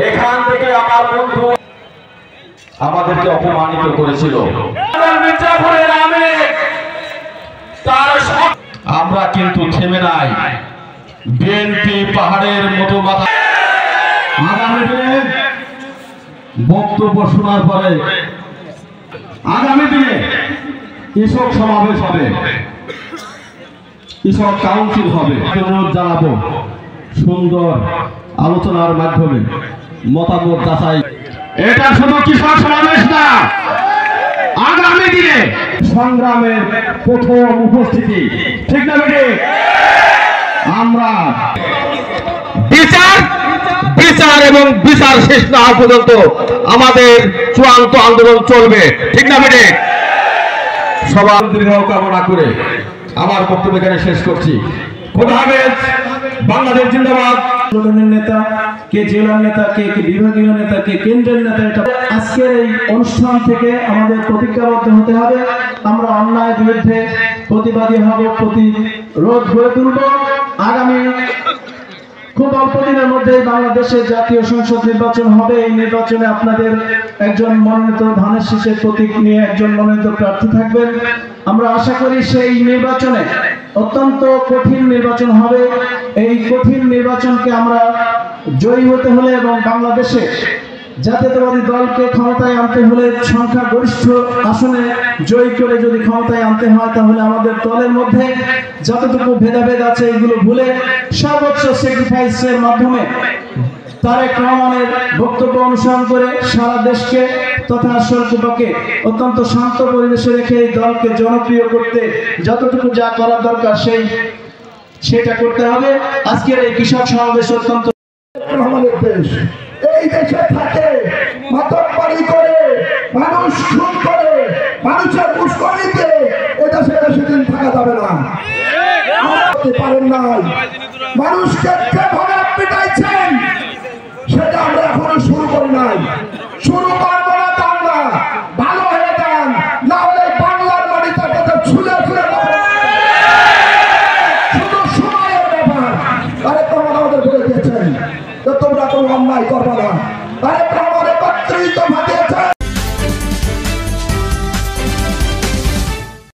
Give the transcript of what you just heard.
এখান থেকে আমার বন্ধু আমাদেরকে অপমানিত করেছিল। আমরা কিন্তু থেমে নাই। বিএনপি পাহাড়ের মতো মাথা। আগামী দিনে বক্তব্য শোনার পরে আগামী দিনে কৃষক সমাবেশ হবে, কৃষক কাউন্সিল হবে। অনুরোধ জানাবো সুন্দর আলোচনার মাধ্যমে মতামত যাচাই। এটা শুধু কৃষক সমাবেশ না, আগামী দিনে সংগ্রামের প্রথম উপস্থিতি। ঠিক না বেটি? আমরা বিচার এবং বিচার শেষ না হওয়া পর্যন্ত আমাদের চূড়ান্ত আন্দোলন চলবে। ঠিক না বেটি? সবার দীর্ঘ কামনা করে আমার বক্তব্য এখানে শেষ করছি। খোদা হাফেজ। বাংলাদেশ জিন্দাবাদ। আন্দোলনের নেতা কে, জেলার নেতা কে, বিভাগীয় নেতা কে, কেন্দ্রের নেতা, এটা আজকের এই অনুষ্ঠান থেকে আমাদের প্রতিজ্ঞাবদ্ধ হতে হবে। আমরা অন্যায়ের বিরুদ্ধে প্রতিবাদী হব, প্রতিরোধ গড়ে তুলব। আগামী খুব অল্প দিনের মধ্যেই বাংলাদেশের জাতীয় সংসদ নির্বাচন হবে। এই নির্বাচনে আপনাদের একজন মনোনীত ধানের শীষের প্রতীক নিয়ে একজন মনোনীত প্রার্থী থাকবেন। আমরা আশা করি সেই নির্বাচনে অত্যন্ত কঠিন নির্বাচন হবে। এই কঠিন নির্বাচনকে আমরা জয়ী হতে হলে এবং বাংলাদেশে জাতীয়তাবাদী দলকে ক্ষমতায় আনতে হলে সংখ্যাগরিষ্ঠ আসনে জয়ী করে যদি ক্ষমতায় আনতে হয়, তাহলে আমাদের দলের মধ্যে যতটুকু ভেদাভেদ আছে এগুলো ভুলে সর্বোচ্চ স্যাক্রিফাইসের মাধ্যমে তারেক রহমানের বক্তব্য অনুসরণ করে সারা দেশকে তথা সরকারকে অত্যন্ত শান্ত পরিবেশে রেখে এই দলকে জনপ্রিয় করতে যতটুকু যা করার দরকার সেটা করতে হবে। আজকের এই কৃষক সমাবেশ অত্যন্ত আমাদের দেশ, এই দেশে থাকে মাতব্বরি করে, মানুষ খুন করে, মানুষের উস্কানিতে এদেশে বেশিদিন থাকা যাবে না। পারেন নাই মানুষকে যেভাবে পিটাইছেন সেটা আমরা এখনো শুরু করি নাই, শুরু করবো না। তা আমরা ভালো হয়ে যান, না হলে বাংলার মাটিতে ছুলে ছুলে শুধু সময়ের ব্যাপার। তাহলে তোমরা আমাদের বলে দিয়েছেন তোমরা কোনো অন্যায় করবে না। তাহলে আমাদের একত্রিত ভাটিয়েছে